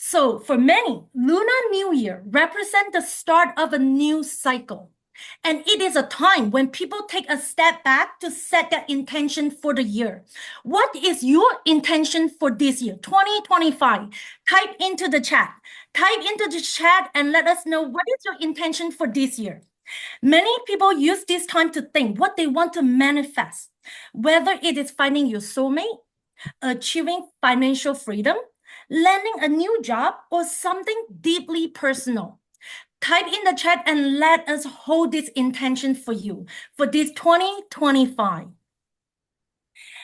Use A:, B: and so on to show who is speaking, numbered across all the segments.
A: So for many, Lunar New Year represents the start of a new cycle. And it is a time when people take a step back to set their intention for the year. What is your intention for this year, 2025? Type into the chat. Type into the chat and let us know what is your intention for this year. Many people use this time to think what they want to manifest, whether it is finding your soulmate, achieving financial freedom, landing a new job, or something deeply personal. Type in the chat and let us hold this intention for you for this 2025.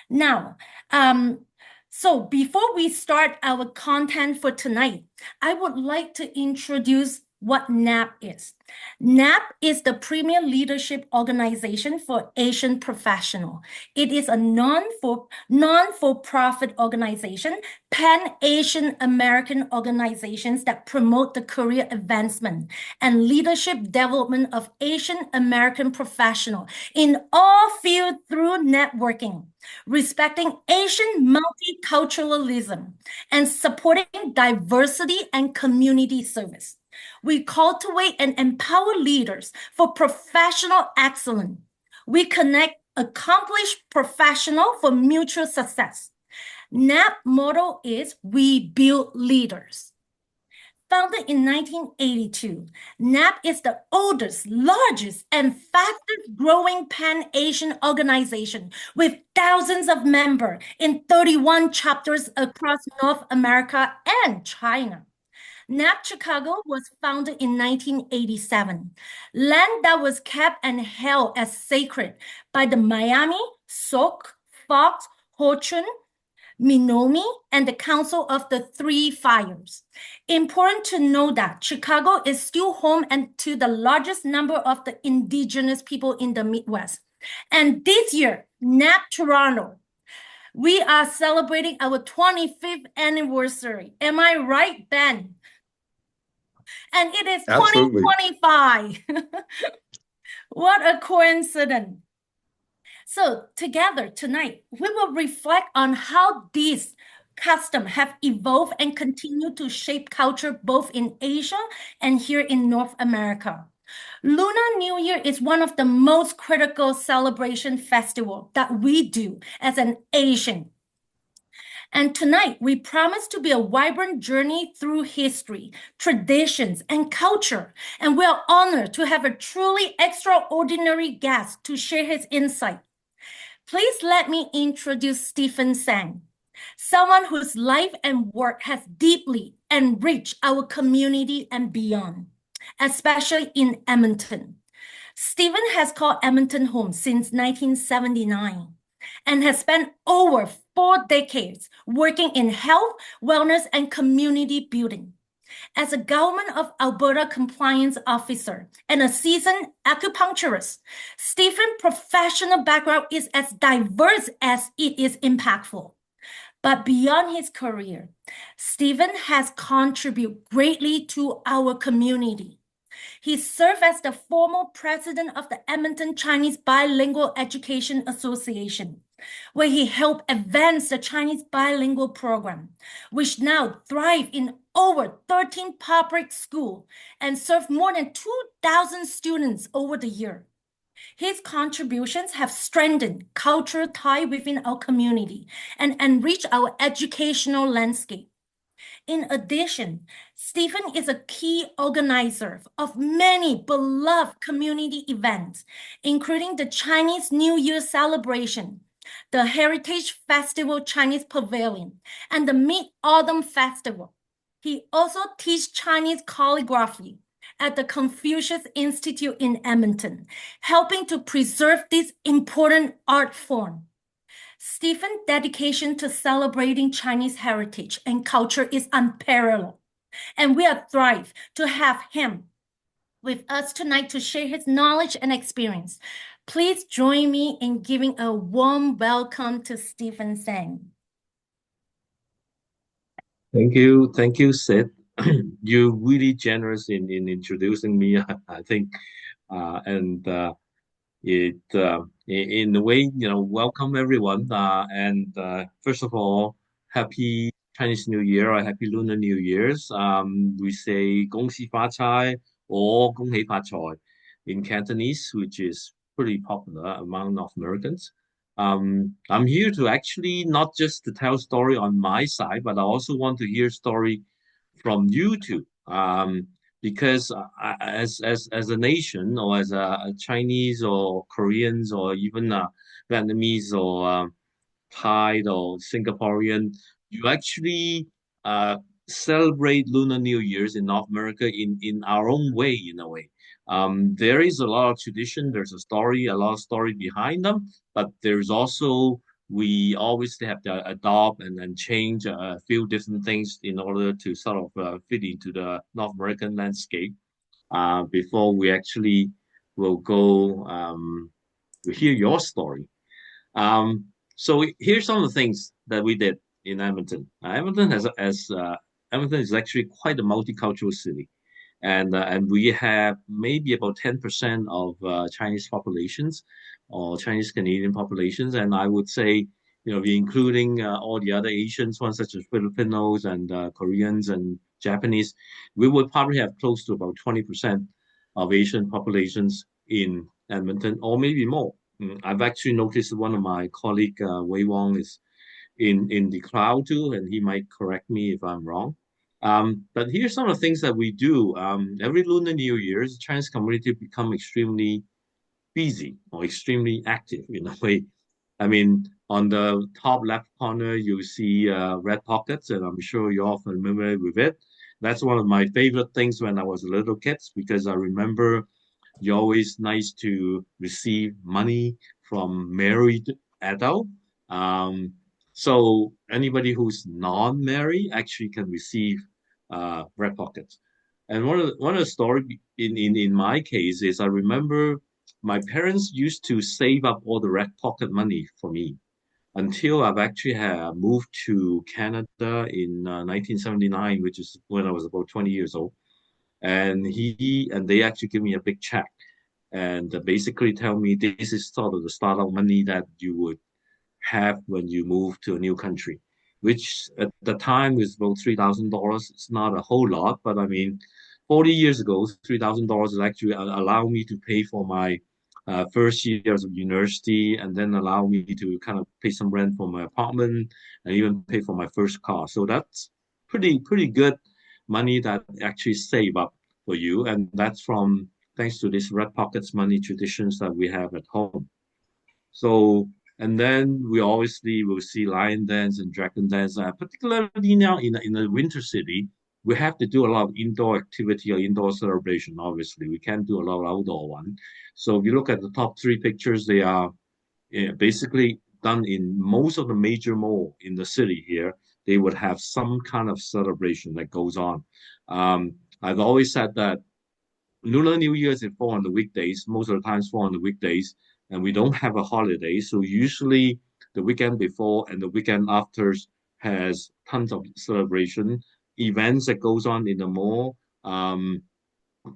A: Now, so before we start our content for tonight, I would like to introduce what NAAAP is. NAAAP is the premier leadership organization for Asian professionals. It is a non-for-profit organization, pan-Asian American organizations that promote the career advancement and leadership development of Asian American professionals in all fields through networking, respecting Asian multiculturalism, and supporting diversity and community service. We cultivate and empower leaders for professional excellence. We connect accomplished professionals for mutual success. NAAAP motto is We Build Leaders. Founded in 1982, NAAAP is the oldest, largest, and fastest growing pan-Asian organization with thousands of members in 31 chapters across North America and China. NAAAP Chicago was founded in 1987, land that was kept and held as sacred by the Miami, Sauk, Fox, Ho Chun, Minomi, and the Council of the Three Fires. Important to know that Chicago is still home and to the largest number of the indigenous people in the Midwest. And this year, NAAAP Toronto, we are celebrating our 25th anniversary. Am I right, Ben? And it is
B: Absolutely.
A: 2025. What a coincidence. So together tonight, we will reflect on how these customs have evolved and continue to shape culture both in Asia and here in North America. Lunar New Year is one of the most critical celebration festival that we do as an Asian. And tonight, we promise to be a vibrant journey through history, traditions, and culture. And we are honored to have a truly extraordinary guest to share his insight. Please let me introduce Stephen Sang, someone whose life and work has deeply enriched our community and beyond, especially in Edmonton. Stephen has called Edmonton home since 1979 and has spent over 4 decades working in health, wellness, and community building. As a Government of Alberta compliance officer and a seasoned acupuncturist, Stephen's professional background is as diverse as it is impactful. But beyond his career, Stephen has contributed greatly to our community. He served as the former president of the Edmonton Chinese Bilingual Education Association, where he helped advance the Chinese bilingual program, which now thrives in over 13 public schools and serve more than 2,000 students over the year. His contributions have strengthened cultural ties within our community and enriched our educational landscape. In addition, Stephen is a key organizer of many beloved community events, including the Chinese New Year celebration, the Heritage Festival Chinese Pavilion, and the Mid-Autumn Festival. He also teaches Chinese calligraphy at the Confucius Institute in Edmonton, helping to preserve this important art form. Stephen's dedication to celebrating Chinese heritage and culture is unparalleled, and we are thrilled to have him with us tonight to share his knowledge and experience. Please join me in giving a warm welcome to Stephen Sang.
B: Thank you, Sid. You're really generous in introducing me, I think, and in a way, welcome everyone. And first of all, happy Chinese New Year or Happy Lunar New Year's, we say 恭喜发财 or 恭喜发财 in Cantonese, which is pretty popular among North Americans. I'm here to actually not just to tell story on my side, but I also want to hear story from you too. Because as a nation or as a Chinese or Koreans or even Vietnamese or Thai or Singaporean, you actually uh, celebrate Lunar New Year's in North America in our own way, in a way. There is a lot of tradition, there's a story, a lot of story behind them, but there's also we always have to adopt and change a few different things in order to sort of fit into the North American landscape before we actually will go to hear your story. So here's some of the things that we did in Edmonton. Edmonton is actually quite a multicultural city, and we have maybe about 10% of Chinese populations or Chinese Canadian populations, and I would say, we're including all the other Asians ones such as Filipinos and Koreans and Japanese, we would probably have close to about 20% of Asian populations in Edmonton, or maybe more. I've actually noticed one of my colleague Wei Wong is in the crowd too, and he might correct me if I'm wrong. But here's some of the things that we do. Every Lunar New Year's, the Chinese community become extremely busy or extremely active in a way. I mean, on the top left corner, you see red pockets, and I'm sure you're all familiar with it. That's one of my favorite things when I was a little kid because I remember you always nice to receive money from married adult. Um, so anybody who's non-married actually can receive red pockets. And one of the story in my case is I remember my parents used to save up all the red pocket money for me until I've actually moved to Canada in 1979, which is when I was about 20 years old. And they actually give me a big check and basically tell me this is sort of the startup money that you would have when you move to a new country, which at the time was about $3,000. It's not a whole lot, but I mean, 40 years ago, $3,000 is actually allow me to pay for my first years of university and then allow me to kind of pay some rent for my apartment and even pay for my first car. So that's pretty good money that actually save up for you. And that's from thanks to this red pockets money traditions that we have at home. So, and then we obviously will see lion dance and dragon dance, particularly now in a winter city. We have to do a lot of indoor activity or indoor celebration. Obviously, we can't do a lot of outdoor one. So if you look at the top three pictures, they are basically done in most of the major mall in the city here. They would have some kind of celebration that goes on. I've always said that Lunar New Year's it fall on the weekdays, most of the times fall on the weekdays, and we don't have a holiday. So usually the weekend before and the weekend after has tons of celebration, events that goes on in the mall,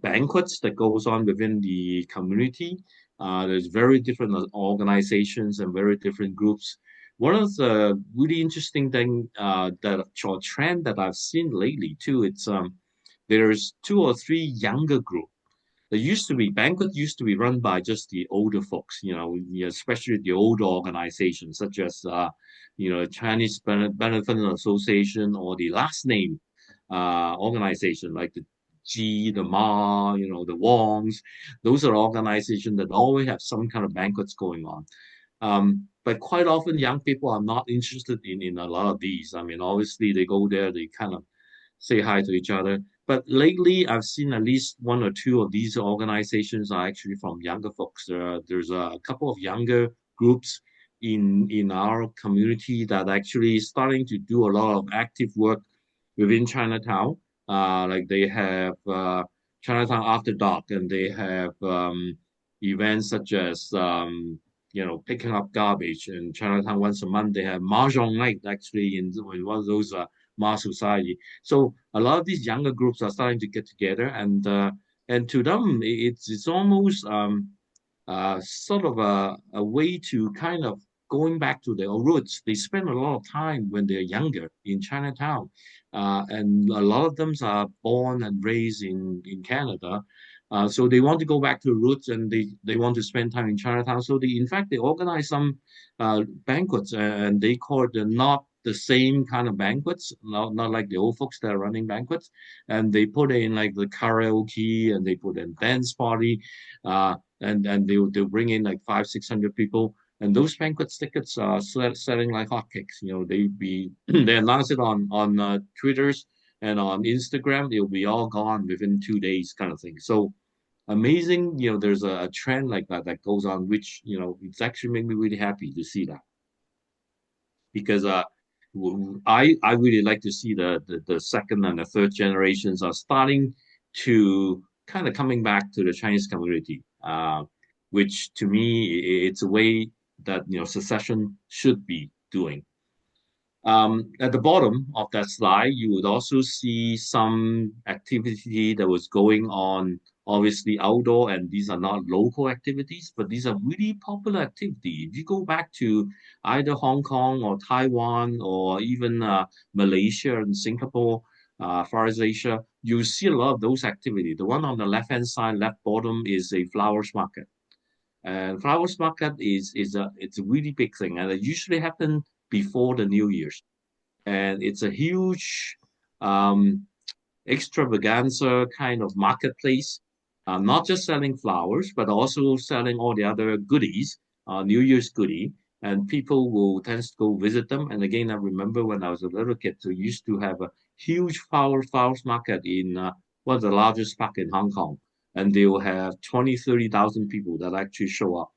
B: banquets that goes on within the community. There's very different organizations and very different groups. One of the really interesting thing that or trend that I've seen lately too, it's there's two or three younger groups there used to be banquet used to be run by just the older folks, especially the older organizations such as Chinese Benefit Association or the last name organization like the G, the Ma, the Wongs. Those are organizations that always have some kind of banquets going on. But quite often, young people are not interested in a lot of these. I mean, obviously, they go there, they kind of say hi to each other. But lately, I've seen at least one or two of these organizations are actually from younger folks. There's a couple of younger groups in our community that actually starting to do a lot of active work within Chinatown. Like they have Chinatown After Dark, and they have events such as picking up garbage in Chinatown once a month. They have mahjong night actually in one of those mass society. So a lot of these younger groups are starting to get together, and to them it's almost sort of a way to kind of going back to their roots. They spend a lot of time when they're younger in Chinatown, and a lot of them are born and raised in Canada. So they want to go back to roots, and they want to spend time in Chinatown. So in fact they organize some banquets, and they call it not the same kind of banquets, not like the old folks that are running banquets. And they put in like the karaoke, and they put in dance party, and they'll bring in like 500-600 people. And those banquet tickets are selling like hotcakes. They announce it on Twitters and on Instagram. It'll be all gone within 2 days, kind of thing. So amazing. There's a trend like that goes on, which it's actually made me really happy to see that, because I really like to see the second and the third generations are starting to kind of coming back to the Chinese community, which to me it's a way that secession should be doing. At the bottom of that slide, you would also see some activity that was going on, obviously outdoor, and these are not local activities, but these are really popular activities. If you go back to either Hong Kong or Taiwan or even Malaysia and Singapore, Far East Asia, you see a lot of those activities. The one on the left-hand side, left bottom, is a flowers market. And flowers market it's a really big thing, and it usually happens before the New Year's, and it's a huge um, extravaganza kind of marketplace, not just selling flowers, but also selling all the other goodies, New Year's goodie, and people will tend to go visit them. And again, I remember when I was a little kid, we used to have a huge flowers market in one of the largest park in Hong Kong, and they will have 20, 30,000 people that actually show up.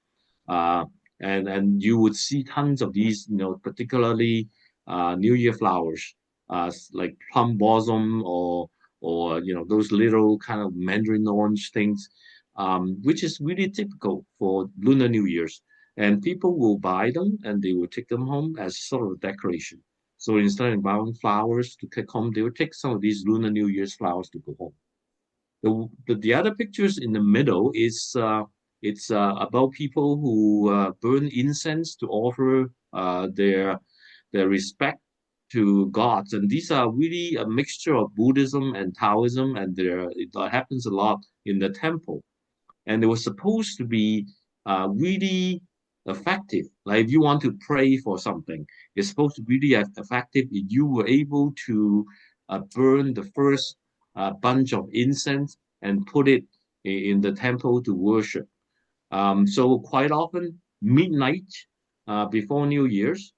B: Uh, and you would see tons of these, particularly New Year flowers, like plum blossom, or those little kind of mandarin orange things, which is really typical for Lunar New Year's. And people will buy them and they will take them home as sort of decoration. So instead of buying flowers to take home, they will take some of these Lunar New Year's flowers to go home. The other pictures in the middle is it's about people who burn incense to offer their respect to gods, and these are really a mixture of Buddhism and Taoism, and it happens a lot in the temple, and it was supposed to be really effective. Like if you want to pray for something, it's supposed to be really effective if you were able to burn the first bunch of incense and put it in the temple to worship. So quite often, midnight before New Year's,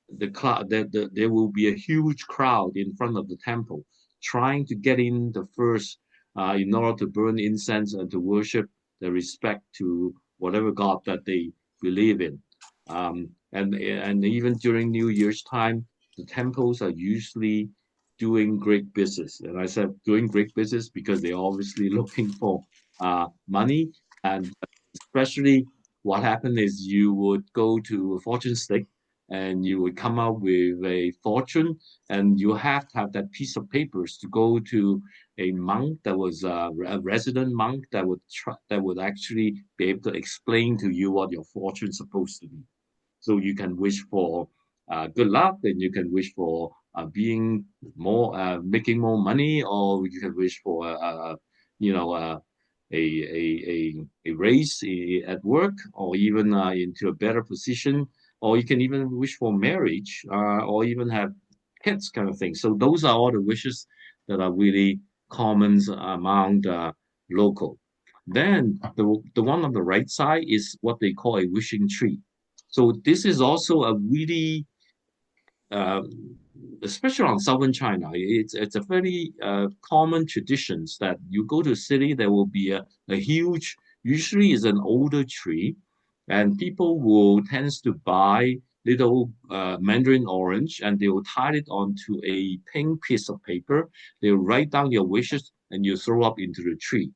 B: there will be a huge crowd in front of the temple trying to get in the first in order to burn incense and to worship the respect to whatever god that they believe in. And even during New Year's time, the temples are usually doing great business. And I said doing great business because they're obviously looking for money. And especially what happened is you would go to a fortune stick and you would come out with a fortune, and you have to have that piece of papers to go to a monk that was a resident monk that would actually be able to explain to you what your fortune is supposed to be. So you can wish for good luck, and you can wish for being more, making more money, or you can wish for, you know, a raise at work, or even into a better position, or you can even wish for marriage, or even have kids, kind of thing. So those are all the wishes that are really common among the local. Then the one on the right side is what they call a wishing tree. So this is also a really, um, especially on southern China, it's a very common traditions that you go to a city, there will be a huge, usually is an older tree, and people will tends to buy little mandarin orange, and they will tie it onto a pink piece of paper. They'll write down your wishes and you throw up into the tree.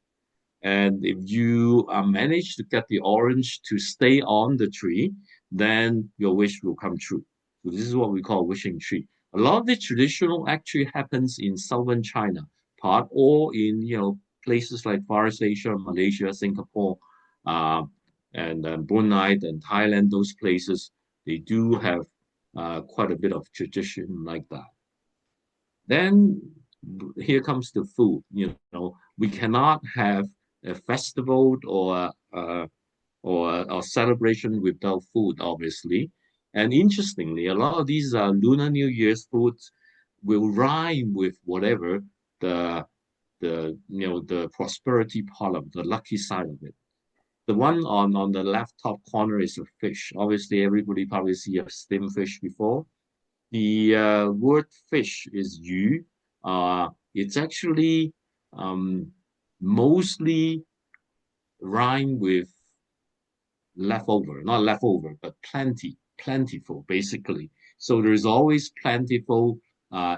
B: And if you manage to get the orange to stay on the tree, then your wish will come true. So this is what we call wishing tree. A lot of the traditional actually happens in southern China part, or in places like Far East Asia, Malaysia, Singapore, uh, and Brunei and Thailand. Those places they do have quite a bit of tradition like that. Then here comes the food. We cannot have a festival or celebration without food, obviously. And interestingly, a lot of these Lunar New Year's foods will rhyme with whatever the the prosperity part of the lucky side of it. The one on the left top corner is a fish. Obviously, everybody probably see a steamed fish before. The word fish is yu. It's actually mostly rhyme with leftover, not leftover, but plentiful, basically. So there's always plentiful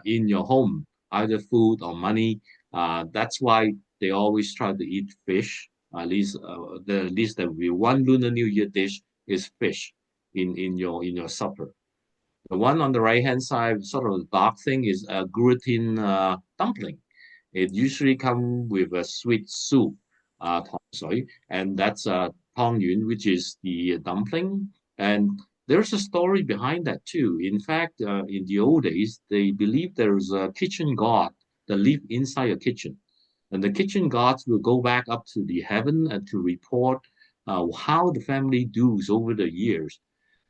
B: in your home, either food or money. That's why they always try to eat fish. At least that we one Lunar New Year dish is fish in your supper. The one on the right hand side, sort of the dark thing, is a gluten dumpling. It usually comes with a sweet soup, sorry, and that's tong yun, which is the dumpling. And there's a story behind that too. In fact, in the old days, they believed there's a kitchen god that lived inside a kitchen, and the kitchen gods will go back up to the heaven and to report how the family does over the years.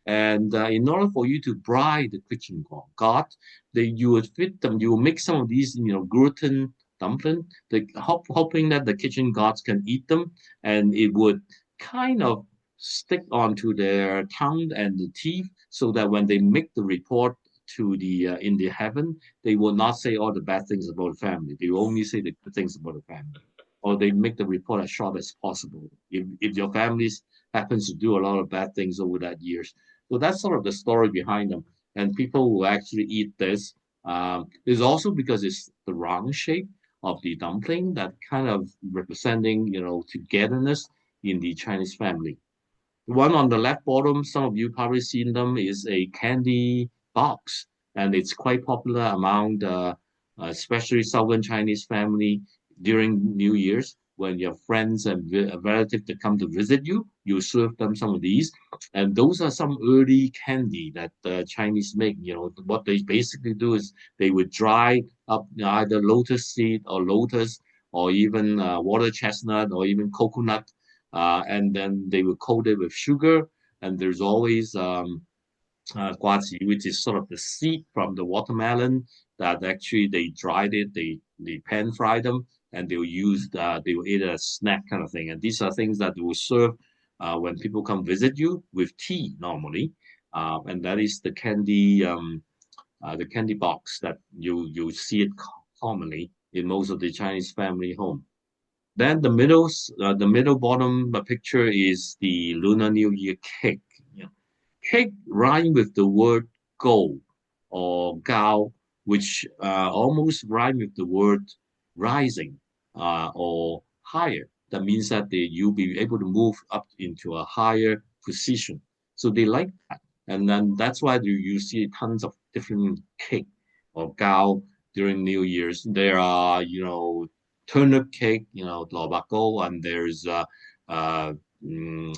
B: And in order for you to bribe the kitchen god, you would fit them. You will make some of these, gluten dumpling, hoping that the kitchen gods can eat them, and it would kind of stick onto their tongue and the teeth, so that when they make the report to the in the heaven, they will not say all the bad things about the family. They will only say the good things about the family, or they make the report as short as possible. If your families happens to do a lot of bad things over that years, so that's sort of the story behind them. And people will actually eat this. It's also because it's the round shape of the dumpling that kind of representing, togetherness in the Chinese family. The one on the left bottom, some of you probably seen them, is a candy box, and it's quite popular among the, especially Southern Chinese family during New Year's. When your friends and relatives that come to visit you, you serve them some of these, and those are some early candy that the Chinese make. What they basically do is they would dry up either lotus seed or lotus, or even water chestnut, or even coconut, and then they will coat it with sugar. And there's always guazi, which is sort of the seed from the watermelon that actually they dried it, they pan fry them, and they will eat it as a snack kind of thing. And these are things that they will serve when people come visit you with tea normally, and that is the candy box that you see it commonly in most of the Chinese family home. Then the middle bottom picture is the Lunar New Year cake. Yeah. Cake rhyme with the word go or gao, which almost rhyme with the word rising or higher. That means that you'll be able to move up into a higher position. So they like that. And then that's why you see tons of different cake or gao during New Year's. There are, turnip cake, lobako, and there's uh, mm,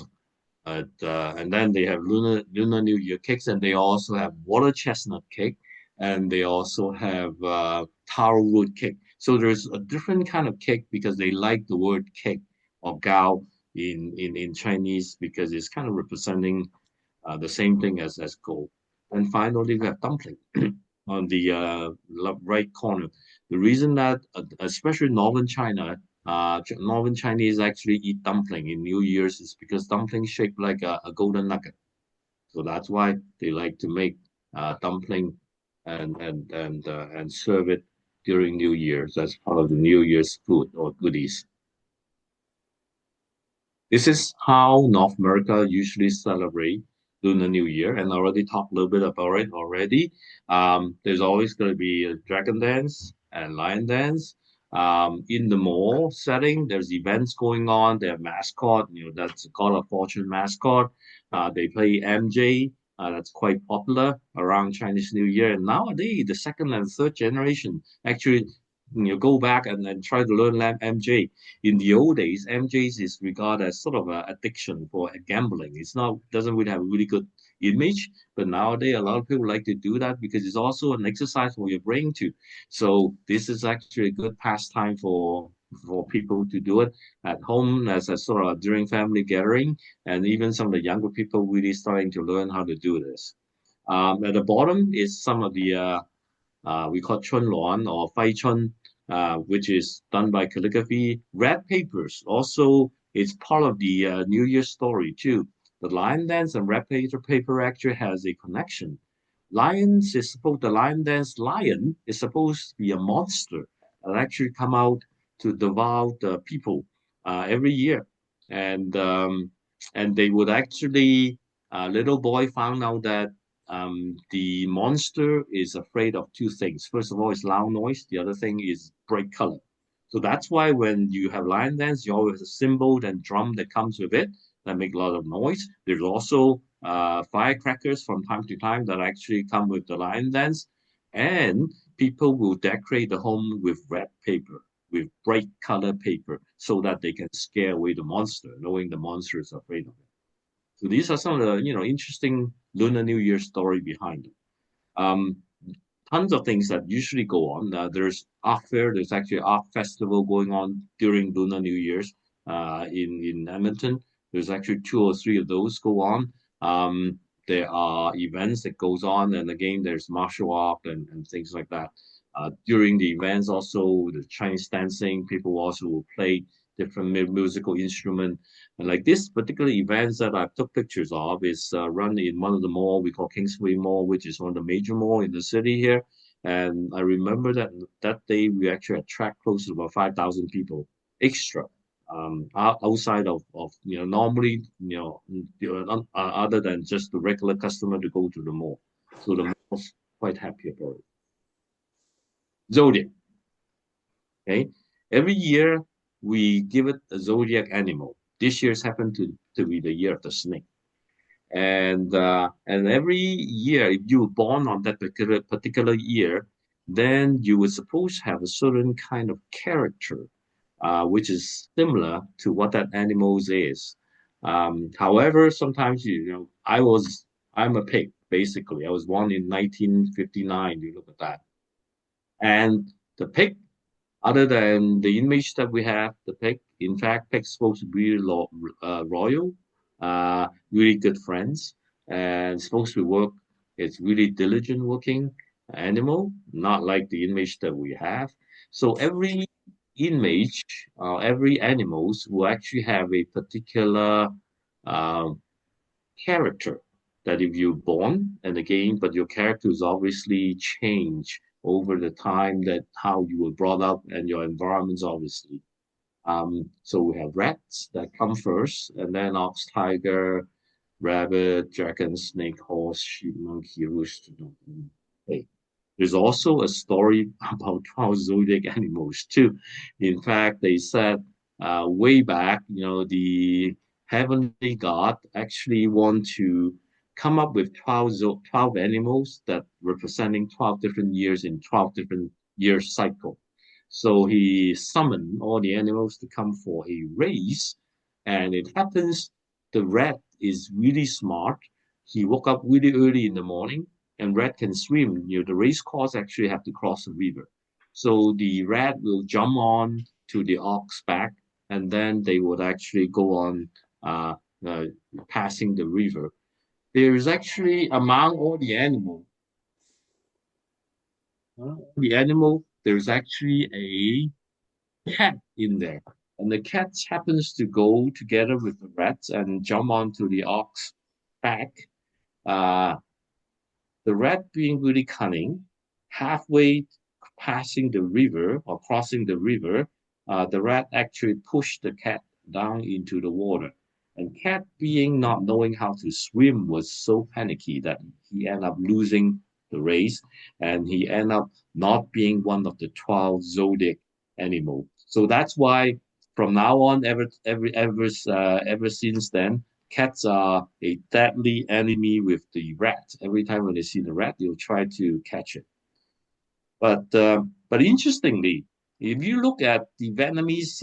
B: and then they have Lunar New Year cakes, and they also have water chestnut cake, and they also have taro root cake. So there's a different kind of cake because they like the word cake or gao in Chinese, because it's kind of representing the same thing as gold. And finally, we have dumpling on the right corner. The reason that, especially northern China, northern Chinese actually eat dumpling in New Year's is because dumpling shaped like a golden nugget. So that's why they like to make dumpling and serve it during New Year's as part of the New Year's food or goodies. This is how North America usually celebrate Lunar New Year, and I already talked a little bit about it already. There's always going to be a dragon dance and lion dance. In the mall setting, there's events going on. They have mascot, that's called a fortune mascot. They play MJ, that's quite popular around Chinese New Year. And nowadays, the second and third generation actually go back and try to learn MJ. In the old days, MJs is regarded as sort of an addiction for gambling. It's not doesn't really have really good image. But nowadays, a lot of people like to do that because it's also an exercise for your brain too. So this is actually a good pastime for people to do it at home as a sort of during family gathering, and even some of the younger people really starting to learn how to do this. At the bottom is some of the we call Chun Luan or Fai Chun, which is done by calligraphy. Red papers also is part of the New Year story too. The lion dance and paper actually has a connection. The lion dance lion is supposed to be a monster that actually come out to devour the people every year, and they would actually little boy found out that the monster is afraid of two things. First of all, is loud noise. The other thing is bright color. So that's why when you have lion dance, you always have a cymbal and drum that comes with it that make a lot of noise. There's also firecrackers from time to time that actually come with the lion dance, and people will decorate the home with red paper, with bright color paper, so that they can scare away the monster, knowing the monster is afraid of it. So these are some of the interesting Lunar New Year story behind it. Um, Tons of things that usually go on. There's art fair. There's actually art festival going on during Lunar New Year's in Edmonton. There's actually two or three of those go on. There are events that goes on, and again, there's martial art and things like that. During the events, also the Chinese dancing, people also will play different musical instrument. And like this particular events that I took pictures of is run in one of the mall we call Kingsway Mall, which is one of the major mall in the city here. And I remember that that day we actually attract close to about 5,000 people extra outside of normally other than just the regular customer to go to the mall. So the mall's quite happy about it. Zodiac. Okay. Every year we give it a zodiac animal. This year's happened to be the year of the snake. And every year, if you were born on that particular year, then you were supposed to have a certain kind of character, which is similar to what that animal's is. However, sometimes I'm a pig basically. I was born in 1959. You look at that, and the pig, other than the image that we have, the pig, in fact, pig's supposed to be royal, really good friends, and supposed to work. It's really diligent working animal, not like the image that we have. So every image, every animals will actually have a particular um, character that if you're born and again, but your character is obviously change over the time that how you were brought up and your environments obviously. So we have rats that come first, and then ox, tiger, rabbit, dragon, snake, horse, sheep, monkey, rooster. Hey, there's also a story about 12 zodiac animals too. In fact, they said way back, the heavenly god actually want to come up with 12 animals that representing 12 different years in 12 different year cycle. So he summoned all the animals to come for a race, and it happens the rat is really smart. He woke up really early in the morning, and rat can swim. The race course actually have to cross a river. So the rat will jump on to the ox back, and then they would actually go on uh, uh, passing the river. There is actually among all the animal, there's actually a cat in there. And the cat happens to go together with the rats and jump onto the ox back. Uh, the rat being really cunning, halfway passing the river or crossing the river, the rat actually pushed the cat down into the water. And cat being not knowing how to swim was so panicky that he ended up losing the race and he ended up not being one of the 12 zodiac animal. So that's why from now on, ever since then, cats are a deadly enemy with the rat. Every time when they see the rat, they'll try to catch it. But interestingly, if you look at the Vietnamese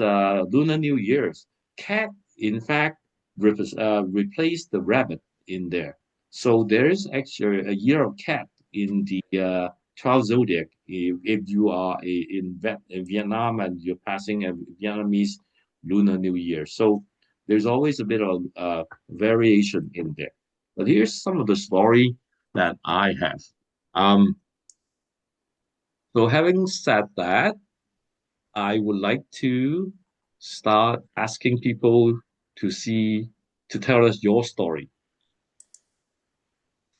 B: Lunar New Year's, cat in fact replaced the rabbit in there. So there is actually a year of cat in the 12 zodiac. If you are in Vietnam and you're passing a Vietnamese Lunar New Year, so there's always a bit of variation in there. But here's some of the story that I have. Um, so having said that, I would like to start asking people to see to tell us your story.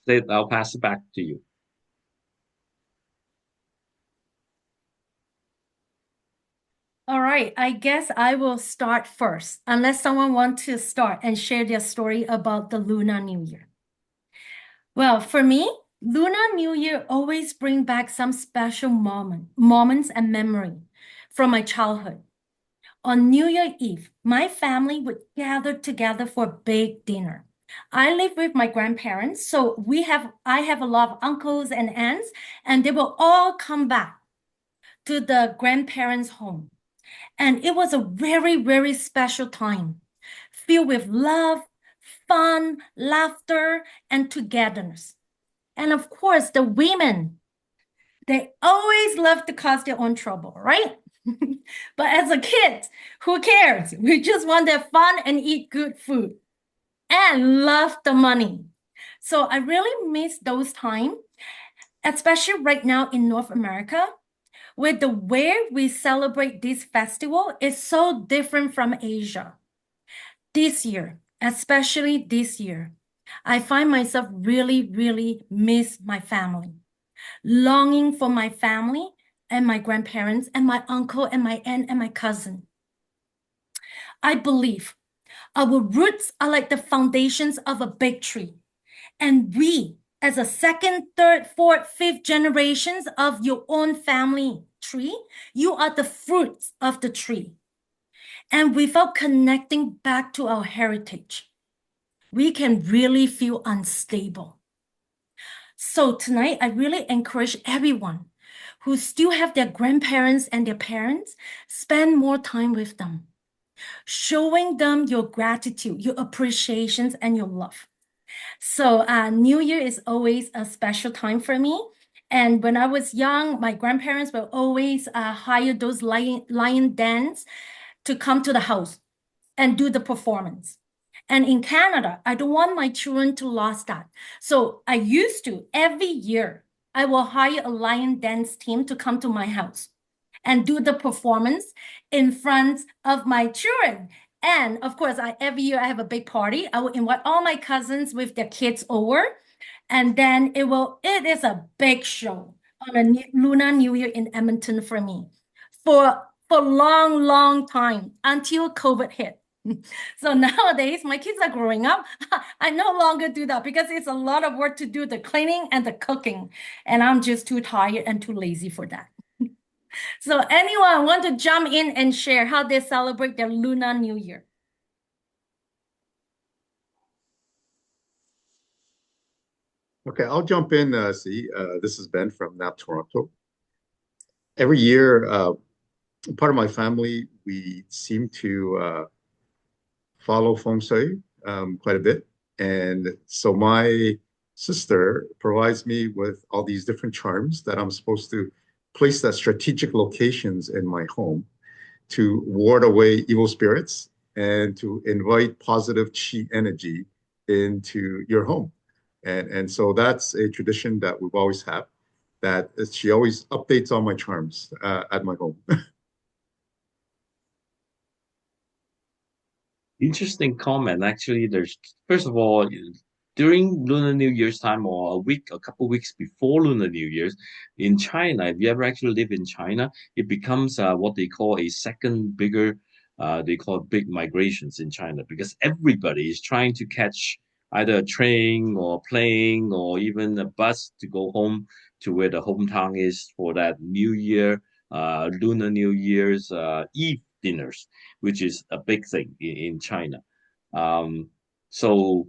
B: Sid, I'll pass it back to you.
A: All right, I guess I will start first, unless someone wants to start and share their story about the Lunar New Year. Well, for me, Lunar New Year always bring back some special moments and memory from my childhood. On New Year Eve, my family would gather together for a big dinner. I live with my grandparents, so I have a lot of uncles and aunts, and they will all come back to the grandparents' home. And it was a very, very special time, filled with love, fun, laughter, and togetherness. And of course, the women, they always love to cause their own trouble, right? But as a kid, who cares? We just want to have fun and eat good food and love the money. So I really miss those times, especially right now in North America, where the way we celebrate this festival is so different from Asia. This year, especially this year, I find myself really, really miss my family, longing for my family and my grandparents and my uncle and my aunt and my cousin. I believe our roots are like the foundations of a big tree. And we, as a second, third, fourth, fifth generations of your own family tree, you are the fruits of the tree. And without connecting back to our heritage, we can really feel unstable. So tonight, I really encourage everyone who still have their grandparents and their parents, spend more time with them, showing them your gratitude, your appreciations, and your love. So New Year is always a special time for me. And when I was young, my grandparents will always hire those lion dance to come to the house and do the performance. And in Canada, I don't want my children to lose that. So I used to, every year, I will hire a lion dance team to come to my house and do the performance in front of my children. And of course, every year I have a big party. I will invite all my cousins with their kids over. And then it is a big show on a Lunar New Year in Edmonton for me for long, long time until COVID hit. So nowadays, my kids are growing up. I no longer do that because it's a lot of work to do the cleaning and the cooking. And I'm just too tired and too lazy for that. So anyone want to jump in and share how they celebrate their Lunar New Year?
C: Okay, I'll jump in. This is Ben from NAAAP Toronto. Every year, part of my family, we seem to follow feng shui quite a bit. And so my sister provides me with all these different charms that I'm supposed to place at strategic locations in my home to ward away evil spirits and to invite positive chi energy into your home. And so that's a tradition that we've always had, that she always updates all my charms at my home.
B: Interesting comment. Actually, there's first of all, during Lunar New Year's time or a couple weeks before Lunar New Year's, in China, if you ever actually live in China, it becomes what they call a second bigger, they call it big migrations in China because everybody is trying to catch either a train or plane or even a bus to go home to where the hometown is for that New Year, Lunar New Year's Eve dinners, which is a big thing in China. Um, so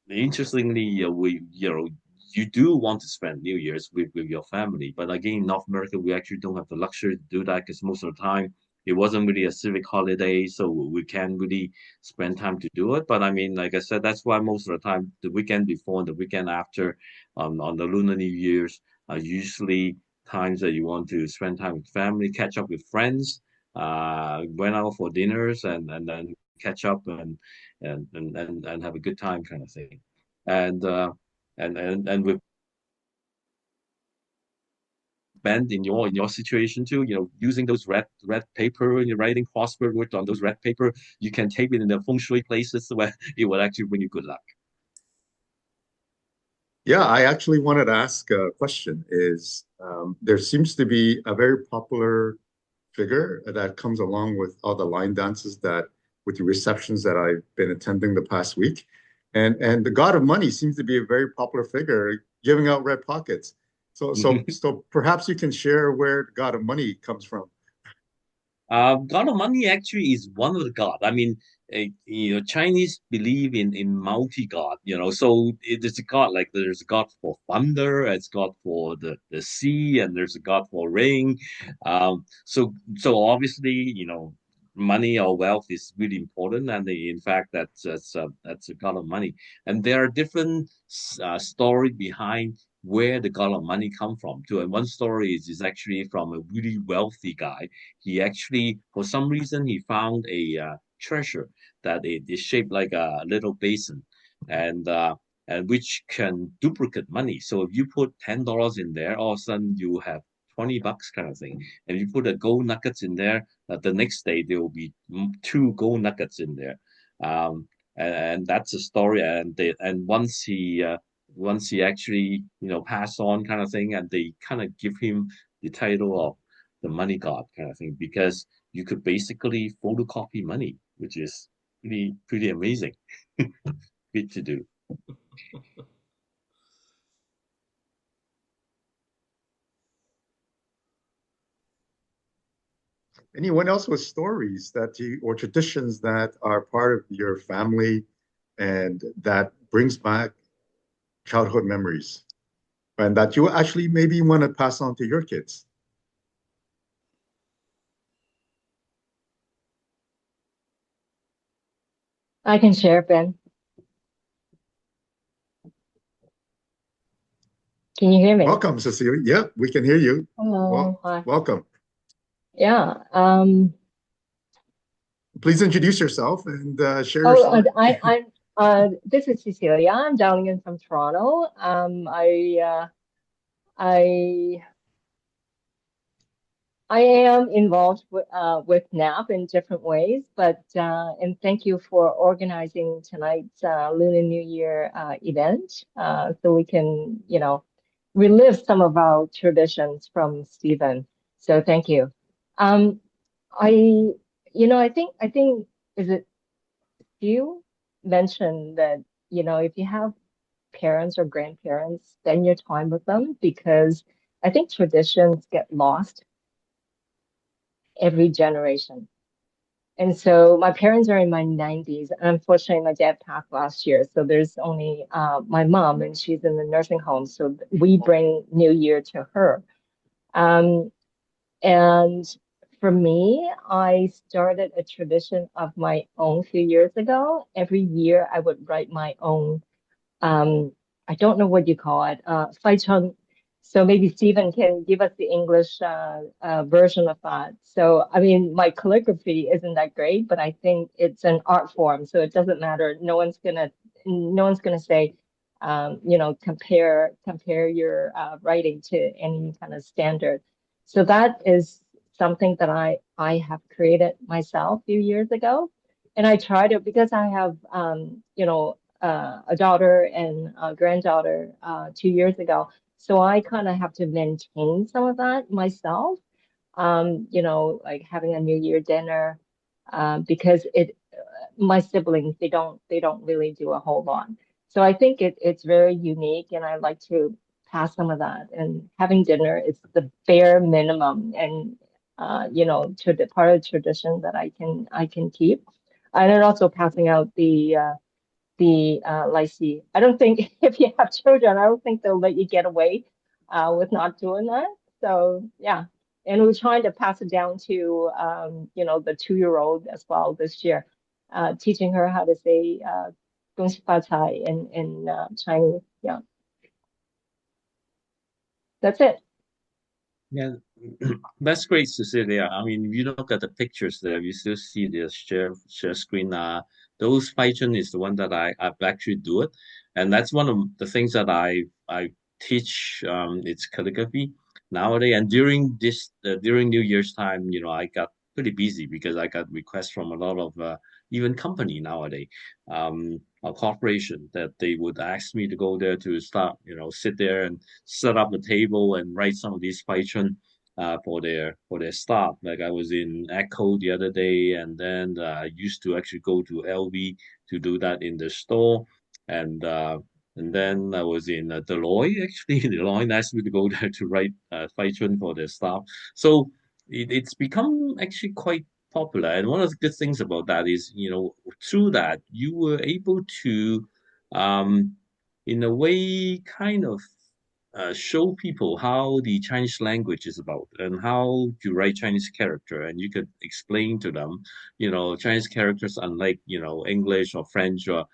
B: interestingly, you do want to spend New Year's with your family, but again, in North America, we actually don't have the luxury to do that because most of the time it wasn't really a civic holiday, so we can't really spend time to do it. But I mean, like I said, that's why most of the time, the weekend before and the weekend after, on the Lunar New Year's, are usually times that you want to spend time with family, catch up with friends, went out for dinners, and then catch up and have a good time kind of thing. And and with bend in your situation too, using those red paper and you're writing crossword words on those red paper, you can tape it in the feng shui places where it will actually bring you good luck.
C: Yeah, I actually wanted to ask a question. There seems to be a very popular figure that comes along with all the line dances that with the receptions that I've been attending the past week. And the God of Money seems to be a very popular figure giving out red pockets. So perhaps you can share where the God of Money comes from.
B: God of money actually is one of the god. I mean, Chinese believe in multi god. So it is a god like there's a god for thunder, it's god for the sea, and there's a god for rain. So obviously, money or wealth is really important, and in fact, that's a god of money. And there are different story behind where the god of money come from too. And one story is actually from a really wealthy guy. He actually, for some reason, he found a treasure that it is shaped like a little basin, and uh, and which can duplicate money. So if you put $10 in there, all of a sudden you have $20 kind of thing. And you put a gold nuggets in there, the next day there will be two gold nuggets in there. And that's a story. And once he actually pass on kind of thing, and they kind of give him the title of the money god kind of thing, because you could basically photocopy money, which is pretty amazing. Good to do.
C: Anyone else with stories that you or traditions that are part of your family and that brings back childhood memories and that you actually maybe want to pass on to your kids?
D: I can share, Ben. Can you hear me?
C: Welcome, Cecilia. Yeah, we can hear you.
D: Hello.
C: Well,
D: Hi.
C: welcome.
D: Yeah.
C: Please introduce yourself and share your
D: Oh,
C: story.
D: this is Cecilia. I'm dialing in from Toronto. I I am involved with NAAAP in different ways, but and thank you for organizing tonight's Lunar New Year event, so we can, relive some of our traditions from Stephen. So thank you. Um, I, I think is it you mentioned that, if you have parents or grandparents, spend your time with them because I think traditions get lost every generation. And so my parents are in my 90s, and unfortunately, my dad passed last year. So there's only my mom, and she's in the nursing home. So we bring New Year to her. Um, and for me, I started a tradition of my own a few years ago. Every year, I would write my own um, I don't know what you call it, Faicheng. So maybe Stephen can give us the English version of that. So, I mean, my calligraphy isn't that great, but I think it's an art form, so it doesn't matter. No one's gonna say, compare your writing to any kind of standard. So that is something that I have created myself a few years ago, and I tried it because I have, a daughter and a granddaughter 2 years ago. So I kind of have to maintain some of that myself, like having a New Year dinner, because my siblings, they don't really do a whole lot. So I think it's very unique, and I like to pass some of that. And having dinner is the bare minimum, and to the part of tradition that I can keep. And then also passing out the lycée. I don't think if you have children, I don't think they'll let you get away with not doing that. So yeah. And we're trying to pass it down to the 2-year-old as well this year, teaching her how to say 恭喜发财 in Chinese. Yeah, that's it.
B: Yeah, that's great, Cecilia. I mean, if you look at the pictures there, you still see the share screen. Those Python is the one that I've actually do it, and that's one of the things that I teach. It's calligraphy nowadays, and during New Year's time, I got pretty busy because I got requests from a lot of even company nowadays, a corporation that they would ask me to go there to start, sit there and set up a table and write some of these Python for their staff. Like I was in Echo the other day, and then I used to actually go to LV to do that in the store, and uh, and then I was in Deloitte. Actually, Deloitte asked me to go there to write Python for their staff. So it's become actually quite popular. And one of the good things about that is, through that you were able to, um, in a way, kind of show people how the Chinese language is about and how to write Chinese character. And you could explain to them, Chinese characters, unlike, English or French or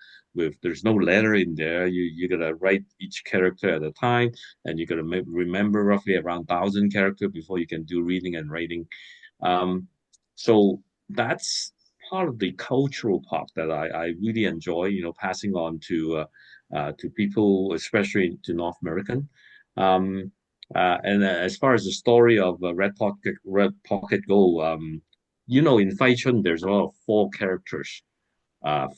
B: there's no letter in there. You gotta write each character at a time, and you gotta remember roughly around 1,000 character before you can do reading and writing. So that's part of the cultural part that I really enjoy, passing on to people, especially to North American. Um, and as far as the story of Red Pocket go, in Fai Chun, there's a lot of four characters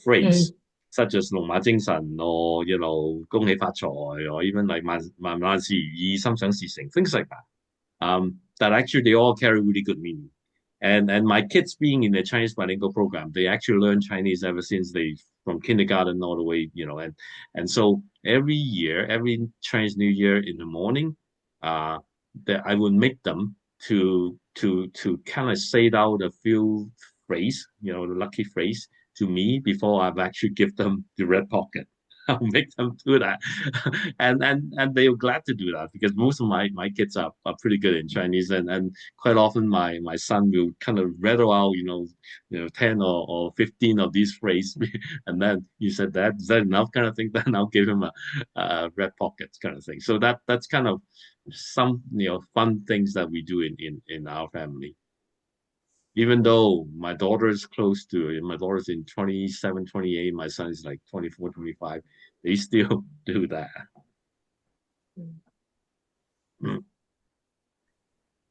B: phrase,
D: Mm.
B: such as 龍馬精神 or, 恭喜發財 or even like 萬事如意, 心想事成, things like that. That actually they all carry really good meaning. And my kids being in the Chinese bilingual program, they actually learn Chinese ever since they from kindergarten all the way, and so every year, every Chinese New Year in the morning, that I would make them to kind of say out a few phrase, the lucky phrase to me before I've actually give them the red pocket. I'll make them do that, and they're glad to do that because most of my kids are pretty good in Chinese, and quite often my son will kind of rattle out 10 or 15 of these phrases, and then you said that is that enough kind of thing. Then I'll give him a red pockets kind of thing. So that's kind of some fun things that we do in our family. Even though my daughter is my daughter's in 27, 28, my son is like 24, 25, they still do that. Mm.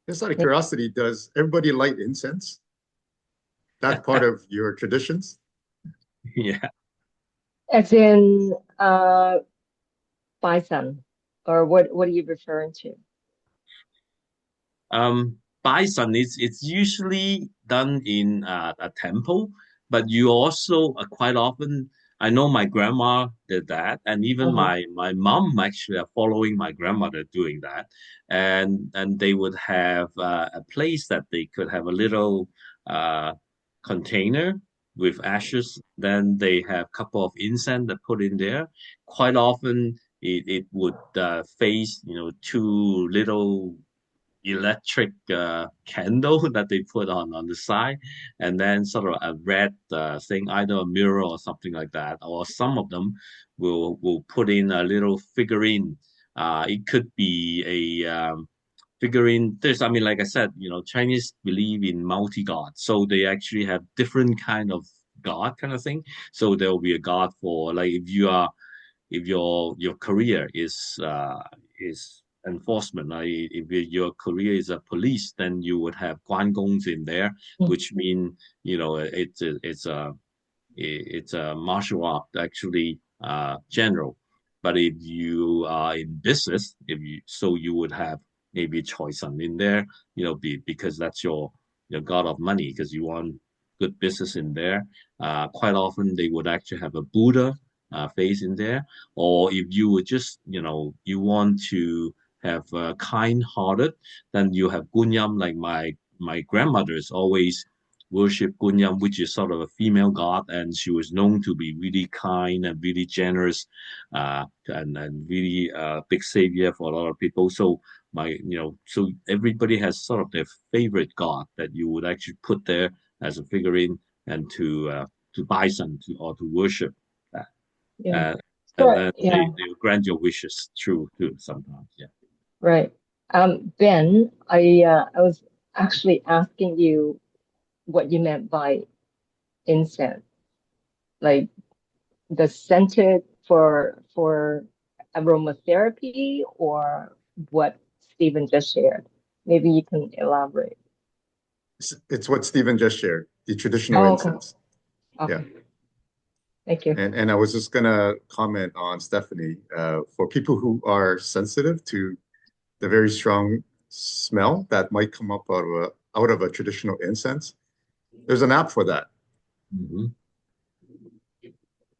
C: Just out of curiosity, does everybody light incense? That part of your traditions?
B: Yeah.
D: As in bison, or what are you referring to?
B: Bison it's usually done in a temple, but you also quite often. I know my grandma did that, and even
D: Mhm.
B: my mom actually are following my grandmother doing that, and they would have a place that they could have a little uh, container with ashes. Then they have a couple of incense that put in there. Quite often it would face two little electric candle that they put on the side, and then sort of a red thing, either a mirror or something like that. Or some of them will put in a little figurine. It could be a figurine. I mean, like I said, Chinese believe in multi-god, so they actually have different kind of god kind of thing. So there will be a god for like if your career is enforcement, like if your career is a police, then you would have 关公 in there,
D: Mm.
B: which mean it's a martial art actually general. But if you are in business, you would have maybe Choi-sun in there, because that's your god of money because you want good business in there. Quite often they would actually have a Buddha face in there, or if you would just you want to have kind-hearted, then you have Gunyam. Like my grandmother's always worship Gunyam, which is sort of a female god, and she was known to be really kind and really generous, and really big savior for a lot of people. So so everybody has sort of their favorite god that you would actually put there as a figurine and to buy some or to worship that.
D: Yeah.
B: Uh, and
D: So,
B: then
D: yeah,
B: they grant your wishes through too sometimes. Yeah.
D: right. Ben, I was actually asking you what you meant by incense, like the scented for aromatherapy or what Stephen just shared. Maybe you can elaborate.
C: It's what Stephen just shared, the traditional
D: Oh, okay.
C: incense. Yeah.
D: Okay. Thank you.
C: And I was just gonna comment on Stephanie. For people who are sensitive to the very strong smell that might come up out of a traditional incense, there's an app for that.
B: Mm-hmm.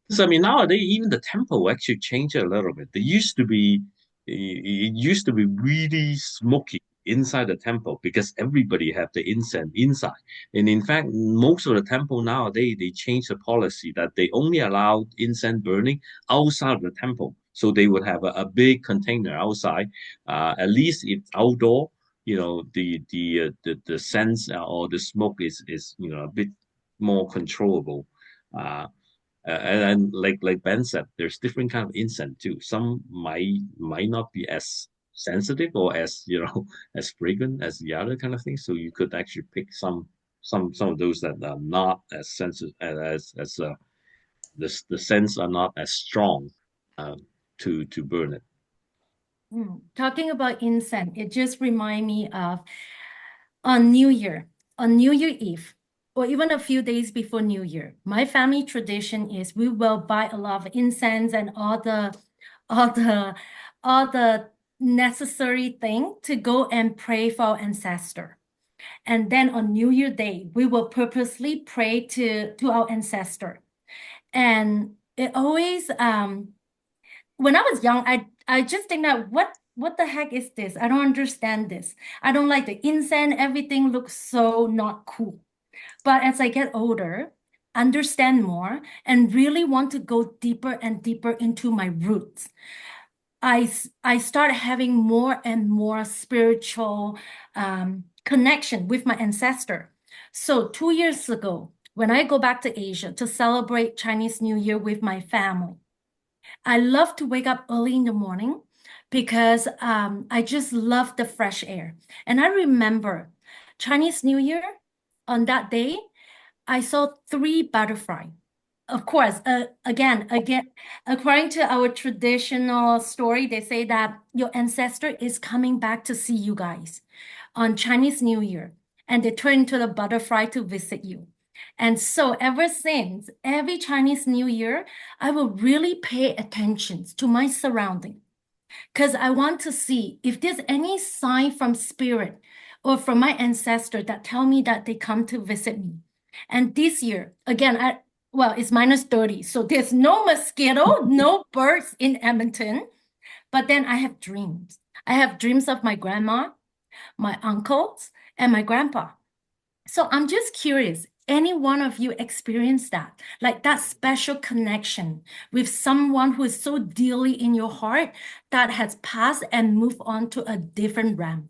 B: Because I mean, nowadays even the tempo actually changed a little bit. It used to be really smoky inside the temple because everybody have the incense inside. And in fact, most of the temple nowadays they changed the policy that they only allow incense burning outside of the temple. So they would have a big container outside. At least if outdoor, the sense or the smoke is a bit more controllable. Uh, and like Ben said, there's different kind of incense too. Some might not be as sensitive or as as fragrant as the other kind of thing. So you could actually pick some of those that are not as sensitive as the scents are not as strong to burn it.
A: Talking about incense, it just reminds me of on New Year, on New Year Eve, or even a few days before New Year. My family tradition is we will buy a lot of incense and all the all the necessary thing to go and pray for our ancestor. And then on New Year Day, we will purposely pray to our ancestor. And it always when I was young, I just think that what the heck is this? I don't understand this. I don't like the incense. Everything looks so not cool. But as I get older, understand more, and really want to go deeper and deeper into my roots, I start having more and more spiritual connection with my ancestor. So 2 years ago, when I go back to Asia to celebrate Chinese New Year with my family, I love to wake up early in the morning because I just love the fresh air. And I remember Chinese New Year on that day, I saw three butterfly. Of course, again, according to our traditional story, they say that your ancestor is coming back to see you guys on Chinese New Year, and they turn into the butterfly to visit you. And so ever since, every Chinese New Year, I will really pay attention to my surrounding because I want to see if there's any sign from spirit or from my ancestor that tell me that they come to visit me. And this year, again, well, it's -30, so there's no mosquito, no birds in Edmonton. But then I have dreams. I have dreams of my grandma, my uncles, and my grandpa. So I'm just curious, any one of you experienced that? Like that special connection with someone who is so dearly in your heart that has passed and moved on to a different realm?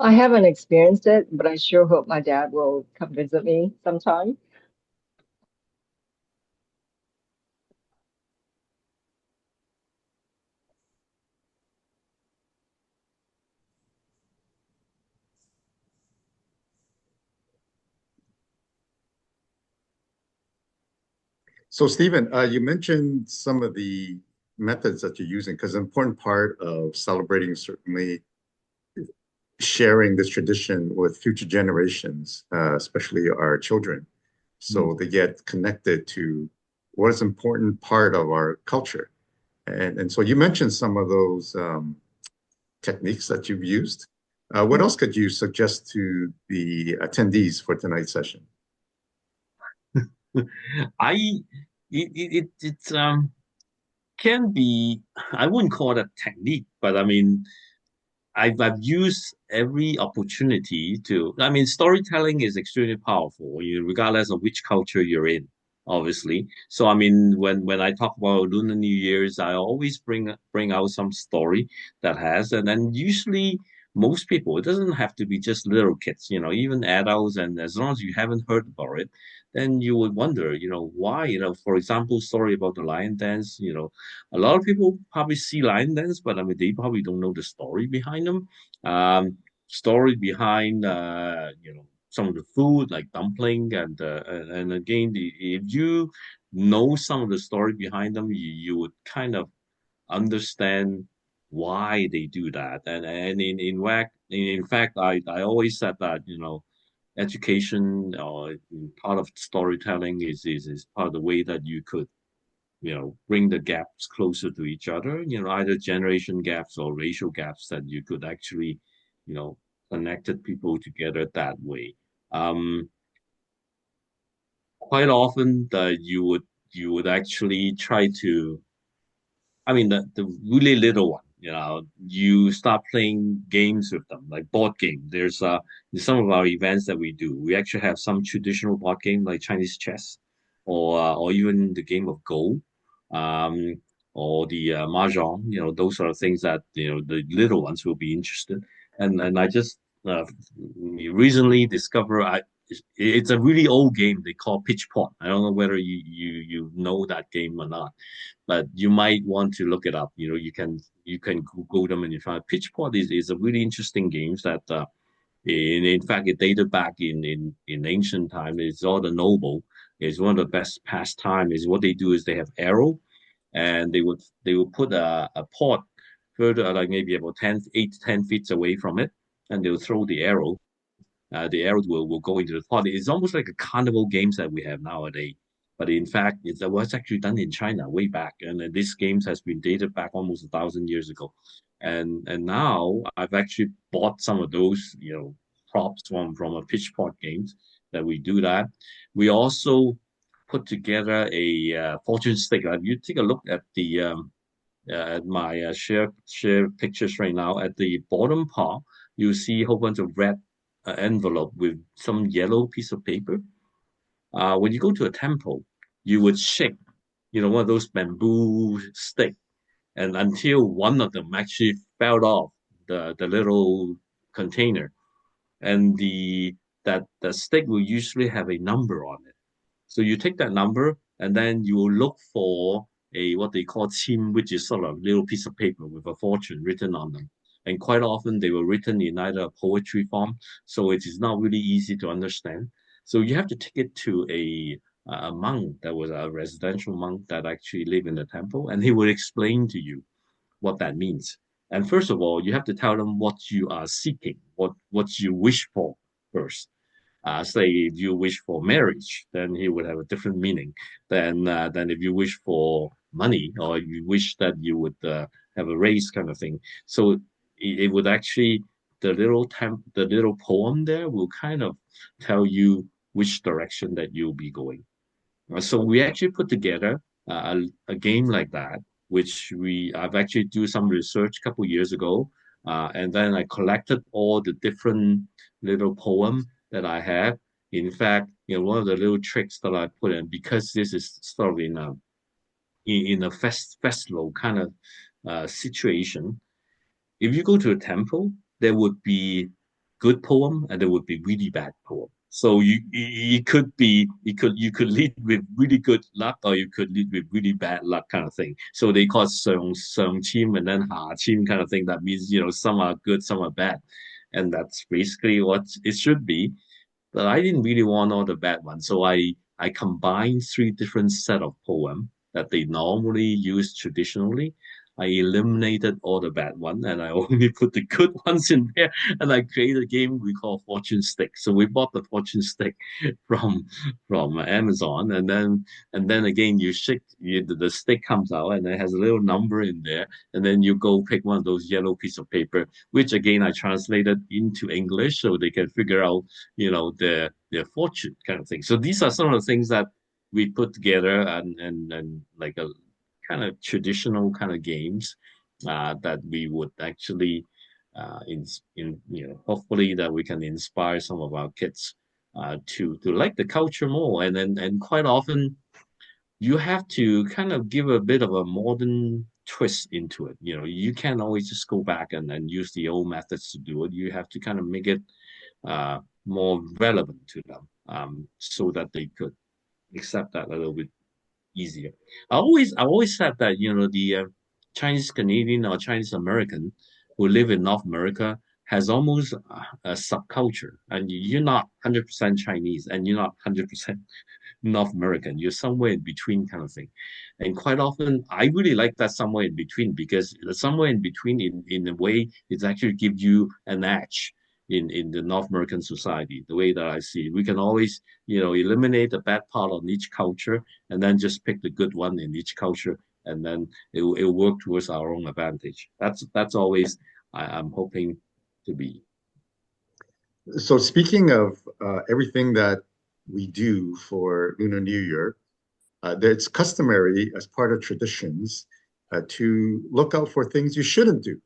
D: I haven't experienced it, but I sure hope my dad will come visit me sometime.
C: So, Stephen, you mentioned some of the methods that you're using because an important part of celebrating certainly sharing this tradition with future generations, especially our children, so they get connected to what is an important part of our culture. And so you mentioned some of those techniques that you've used. What else could you suggest to the attendees for tonight's session?
B: I it's can be, I wouldn't call it a technique, but I mean, I've used every opportunity to. I mean, storytelling is extremely powerful, regardless of which culture you're in, obviously. So I mean, when I talk about Lunar New Year's, I always bring out some story that has, and then usually most people, it doesn't have to be just little kids, even adults, and as long as you haven't heard about it, then you would wonder, why, for example, story about the lion dance, a lot of people probably see lion dance, but I mean, they probably don't know the story behind them. Story behind, some of the food like dumpling, and again, if you know some of the story behind them, you would kind of understand why they do that. And in fact, I always said that, education or part of storytelling is part of the way that you could bring the gaps closer to each other, either generation gaps or racial gaps that you could actually, you know, connected people together that way. Um, Quite often that you would actually try to, I mean, the really little one, you start playing games with them, like board game. There's in some of our events that we do, we actually have some traditional board game like Chinese chess, or even the game of Go, um, or the mahjong. Those sort of things that the little ones will be interested. And I just recently discovered it's a really old game they call Pitch Pot. I don't know whether you know that game or not, but you might want to look it up. You can Google them and you find Pitchpot is a really interesting game that in fact it dated back in ancient time. It's all the noble. It's one of the best pastime. Is what they do is they have arrow, and they would put a pot further, like maybe about 8 to 10 feet away from it, and they'll throw the arrow. The arrows will go into the pot. It's almost like a carnival games that we have nowadays. But in fact, it was actually done in China way back, and this games has been dated back almost 1,000 years ago. And now I've actually bought some of those, props from a pitch pot games that we do that. We also put together a fortune stick. You take a look at the at my share pictures right now. At the bottom part, you see a whole bunch of red envelope with some yellow piece of paper. When you go to a temple, you would shake, one of those bamboo stick, and until one of them actually fell off the little container, and the stick will usually have a number on it. So you take that number and then you will look for a what they call qim, which is sort of a little piece of paper with a fortune written on them. And quite often they were written in either a poetry form, so it is not really easy to understand. So you have to take it to a monk that was a residential monk that actually lived in the temple, and he would explain to you what that means. And first of all, you have to tell them what you are seeking, what you wish for first. Say if you wish for marriage, then it would have a different meaning than if you wish for money, or you wish that you would have a raise kind of thing. So it would actually, the little poem there will kind of tell you which direction that you'll be going. So we actually put together a game like that, which I've actually do some research a couple years ago, and then I collected all the different little poem that I have. In fact, one of the little tricks that I put in, because this is sort of in a festival kind of situation. If you go to a temple, there would be good poem and there would be really bad poem. So you could be you could lead with really good luck, or you could lead with really bad luck kind of thing. So they call it sung chim and then ha chim kind of thing. That means some are good, some are bad, and that's basically what it should be. But I didn't really want all the bad ones, so I combined three different set of poem that they normally use traditionally. I eliminated all the bad ones and I only put the good ones in there. And I created a game we call Fortune Stick. So we bought the Fortune Stick from Amazon, and then again the stick comes out and it has a little number in there, and then you go pick one of those yellow piece of paper, which again I translated into English so they can figure out their fortune kind of thing. So these are some of the things that we put together, and like a kind of traditional kind of games that we would actually hopefully that we can inspire some of our kids to like the culture more. And quite often you have to kind of give a bit of a modern twist into it. You can't always just go back and use the old methods to do it. You have to kind of make it more relevant to them, so that they could accept that a little bit easier. I always said that the Chinese Canadian or Chinese American who live in North America has almost a subculture, and you're not 100% Chinese, and you're not 100% North American. You're somewhere in between kind of thing. And quite often, I really like that somewhere in between, because the somewhere in between, in a way, it actually gives you an edge in the North American society. The way that I see it, we can always eliminate the bad part of each culture, and then just pick the good one in each culture, and then it'll work towards our own advantage. That's always I'm hoping to be.
C: So speaking of everything that we do for Lunar New Year, it's customary as part of traditions to look out for things you shouldn't do,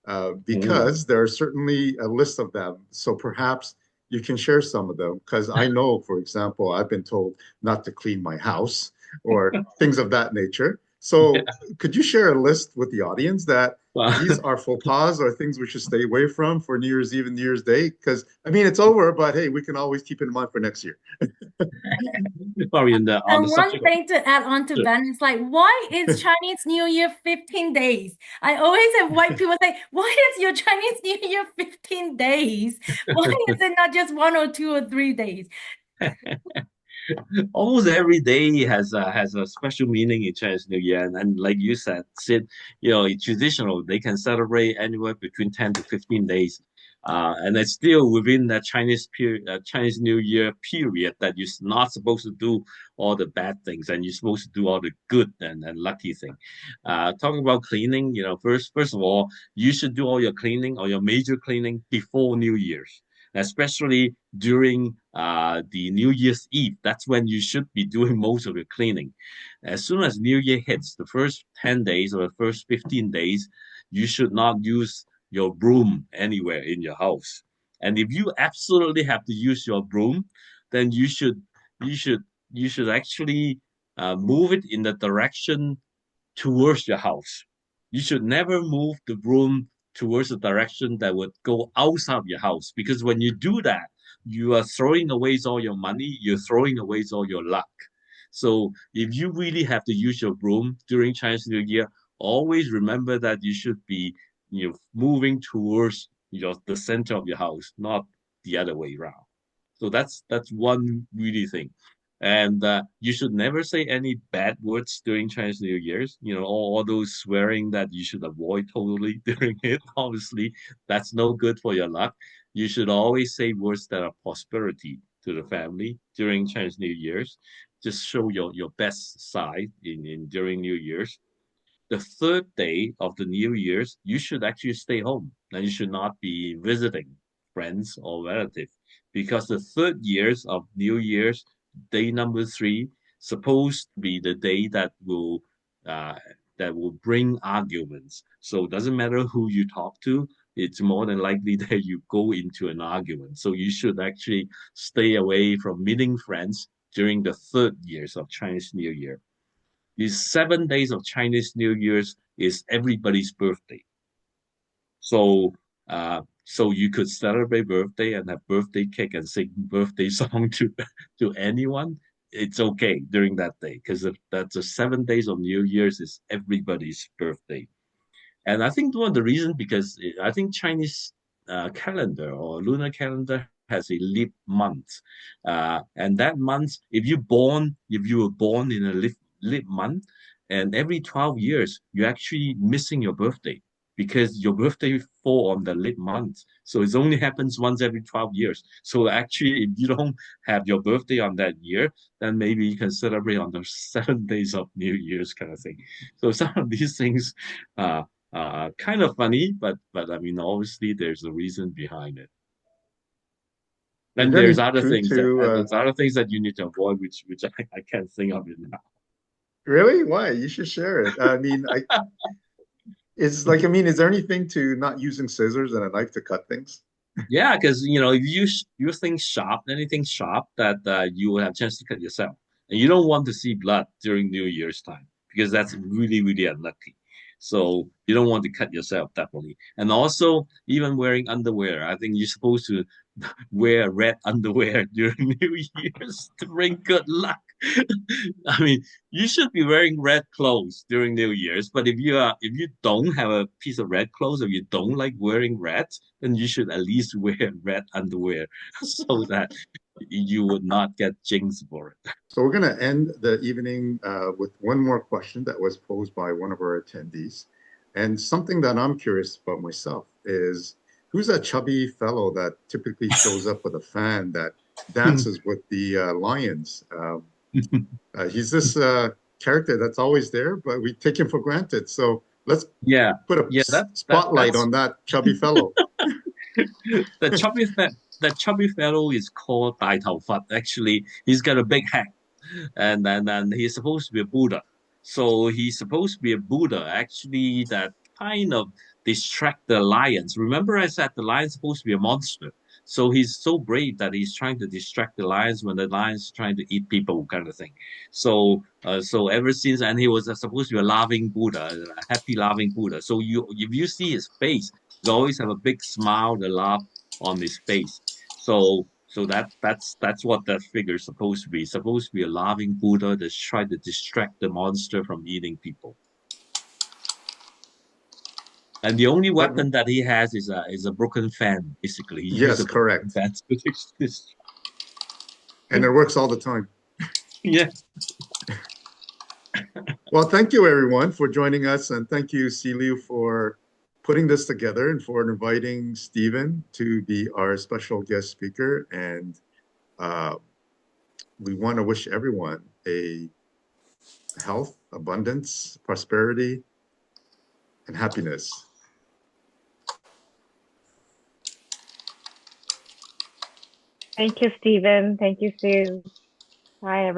B: Mm.
C: because there are certainly a list of them. So perhaps you can share some of them, because I know, for example, I've been told not to clean my house or things of that nature. So could you share a list with the audience that
B: Well,
C: these are faux pas or things we should stay away from for New Year's Eve and New Year's Day? Because I mean, it's over, but hey, we can always keep it in mind for next year.
B: Sorry, on the
A: And one
B: subject of
A: thing to add on to
B: sure.
A: Ben is like, why is Chinese New Year 15 days? I always have white people say, why is your Chinese New Year 15 days? Why is it not just 1 or 2 or 3 days?
B: Almost every day has a special meaning in Chinese New Year, and like you said, it's traditional. They can celebrate anywhere between 10 to 15 days, and it's still within that Chinese New Year period that you're not supposed to do all the bad things, and you're supposed to do all the good and lucky thing. Talking about cleaning, first of all, you should do all your cleaning or your major cleaning before New Year's, especially during the New Year's Eve. That's when you should be doing most of your cleaning. As soon as New Year hits, the first 10 days or the first 15 days, you should not use your broom anywhere in your house. And if you absolutely have to use your broom, then you should you should actually move it in the direction towards your house. You should never move the broom towards a direction that would go outside of your house, because when you do that, you are throwing away all your money, you're throwing away all your luck. So if you really have to use your broom during Chinese New Year, always remember that you should be moving towards the center of your house, not the other way around. So that's one really thing. And you should never say any bad words during Chinese New Year's. All those swearing that you should avoid totally during it. Obviously, that's no good for your luck. You should always say words that are prosperity to the family during Chinese New Year's. Just show your best side in during New Year's. The third day of the New Year's, you should actually stay home, and you should not be visiting friends or relatives, because the third years of New Year's, day number three, supposed to be the day uh, that will bring arguments. So it doesn't matter who you talk to, it's more than likely that you go into an argument. So you should actually stay away from meeting friends during the third years of Chinese New Year. These 7 days of Chinese New Year's is everybody's birthday. So you could celebrate birthday and have birthday cake and sing birthday song to anyone. It's okay during that day, because that's the 7 days of New Year's is everybody's birthday. And I think one of the reasons, because I think Chinese calendar or lunar calendar has a leap month, and that month, if you were born in a leap month, and every 12 years you're actually missing your birthday, because your birthday fall on the leap month, so it only happens once every 12 years. So actually, if you don't have your birthday on that year, then maybe you can celebrate on the 7 days of New Year's kind of thing. So some of these things. Kind of funny, but I mean, obviously, there's a reason behind it.
C: Is
B: And
C: there any truth to
B: there's other things that you need to avoid, which I can't think of it now.
C: Really? Why? You should share it. I mean, it's like, I mean, is there anything to not using scissors and a knife to cut things?
B: Yeah, because if you use things sharp, anything sharp that you will have a chance to cut yourself, and you don't want to see blood during New Year's time because that's really really unlucky. So you don't want to cut yourself definitely. And also, even wearing underwear, I think you're supposed to wear red underwear during New Year's to bring good luck. I mean, you should be wearing red clothes during New Year's, but if you don't have a piece of red clothes or you don't like wearing red, then you should at least wear red underwear so that you would not get jinxed for it.
C: So we're going to end the evening with one more question that was posed by one of our attendees. And something that I'm curious about myself is who's that chubby fellow that typically shows up with a fan that dances with the lions? He's this character that's always there, but we take him for granted. So let's
B: Yeah,
C: put a
B: yeah,
C: spotlight
B: that's
C: on that chubby fellow.
B: the chubby fellow is called 大头佛. Actually, he's got a big head, and he's supposed to be a Buddha. So he's supposed to be a Buddha, actually, that kind of distract the lions. Remember, I said the lion's supposed to be a monster. So he's so brave that he's trying to distract the lions when the lions trying to eat people, kind of thing. So ever since, and he was supposed to be a laughing Buddha, a happy laughing Buddha. So if you see his face, he always have a big smile, the laugh on his face. So that's what that figure is supposed to be. It's supposed to be a laughing Buddha that's trying to distract the monster from eating people. And the only weapon that he has is a broken fan. Basically, he uses
C: Yes,
B: a broken
C: correct.
B: fan to this.
C: And it works all the time.
B: Yeah.
C: Well, thank you everyone for joining us, and thank you, Celiu, for putting this together and for inviting Stephen to be our special guest speaker. And we want to wish everyone a health, abundance, prosperity, and happiness.
E: Thank you, Stephen. Thank you, Sue. Bye, everyone.